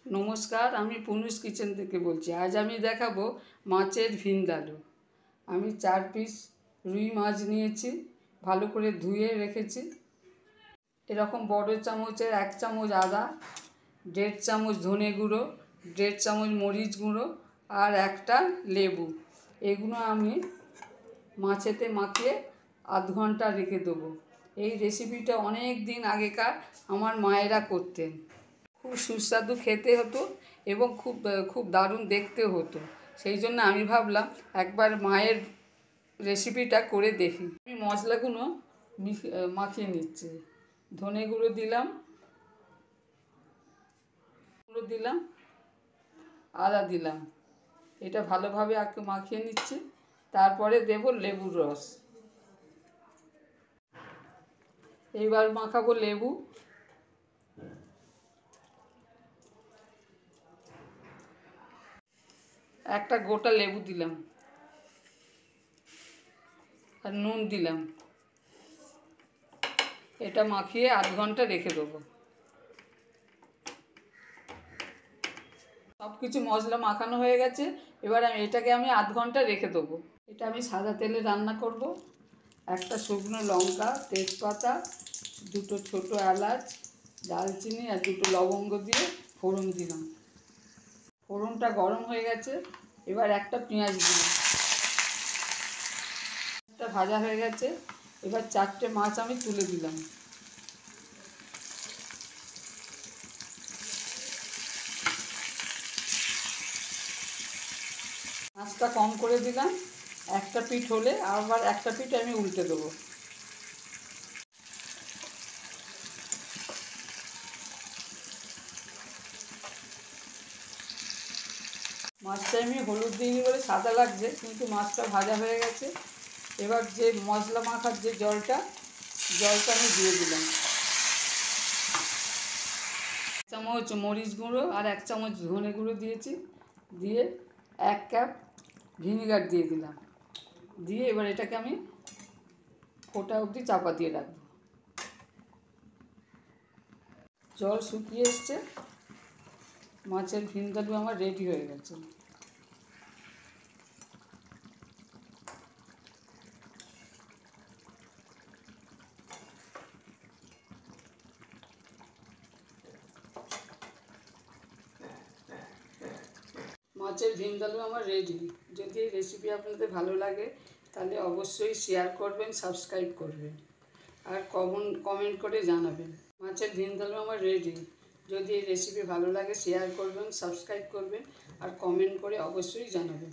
নমস্কার, আমি পুনুস কিচেন থেকে বলছি। আজ আমি দেখাবো মাছের ভিন্দালু। আমি 4 পিস রুই মাছ নিয়েছি, ভালো করে ধুয়ে রেখেছি। এরকম বড় চামচের 1 চামচ আদা, 1.5 চামচ ধনে গুঁড়ো, 1.5 চামচ মরিচ গুঁড়ো আর একটা লেবু। এগুলো আমি মাছেতে মাখিয়ে আধ ঘন্টা রেখে দেবো। এই রেসিপিটা অনেক দিন আগেকার আমার মায়েরা করতেন। খুব সুস্বাদু খেতে হতো এবং খুব দারুণ দেখতে হতো। সেই জন্য আমি ভাবলাম একবার মায়ের রেসিপিটা করে দেখি। আমি মশলাগুলো মাখিয়ে নিচ্ছি। ধনে গুঁড়ো দিলাম, আদা দিলাম। এটা ভালোভাবে মাখিয়ে নিচ্ছি। তারপরে দেব লেবুর রস। এইবার মাখাবো লেবু। একটা গোটা লেবু দিলাম আর নুন দিলাম। এটা মাখিয়ে আধ ঘন্টা রেখে দেবো। সব কিছু মশলা মাখানো হয়ে গেছে। এবার এটাকে আমি আধ ঘন্টা রেখে দেবো। এটা আমি সাদা তেলে রান্না করব। একটা শুকনো লঙ্কা, তেজপাতা, 2টো ছোটো এলাচ, দারচিনি আর 2টো লবঙ্গ দিয়ে ফোড়ন দিলাম। ফোড়নটা গরম হয়ে গেছে। এবার একটা পেঁয়াজ দিলাম। এটা ভাজা হয়ে গেছে। এবার 4টে মাছ আমি তুলে দিলাম। আঁচটা কম করে দিলাম। একটা পিঠ হলে আবার একটা পিঠ আমি উল্টে দেবো। মাছটা আমি হলুদ দিইনি বলে সাদা লাগছে, কিন্তু মাছটা ভাজা হয়ে গেছে। এবার যে মশলা মাখার যে জলটা আমি দিয়ে দিলাম। 1 চামচ মরিচ গুঁড়ো আর 1 চামচ ধনে গুঁড়ো দিয়েছি। দিয়ে 1 কাপ ভিনিগার দিয়ে দিলাম। দিয়ে এবার এটাকে আমি ফোটা অবধি চাপা দিয়ে রাখবো। জল শুকিয়ে এসছে। মাছের ভিন্দালু আমার রেডি হয়ে গেছে। মাছের ভিন্দালু আমার রেডি। যদি এই রেসিপি আপনাদের ভালো লাগে তাহলে অবশ্যই শেয়ার করবেন, সাবস্ক্রাইব করবেন আর কমেন্ট করে জানাবেন। মাছের ভিন্দালু আমার রেডি। যদি এই রেসিপি ভালো লাগে শেয়ার করবেন, সাবস্ক্রাইব করবেন আর কমেন্ট করে অবশ্যই জানাবেন।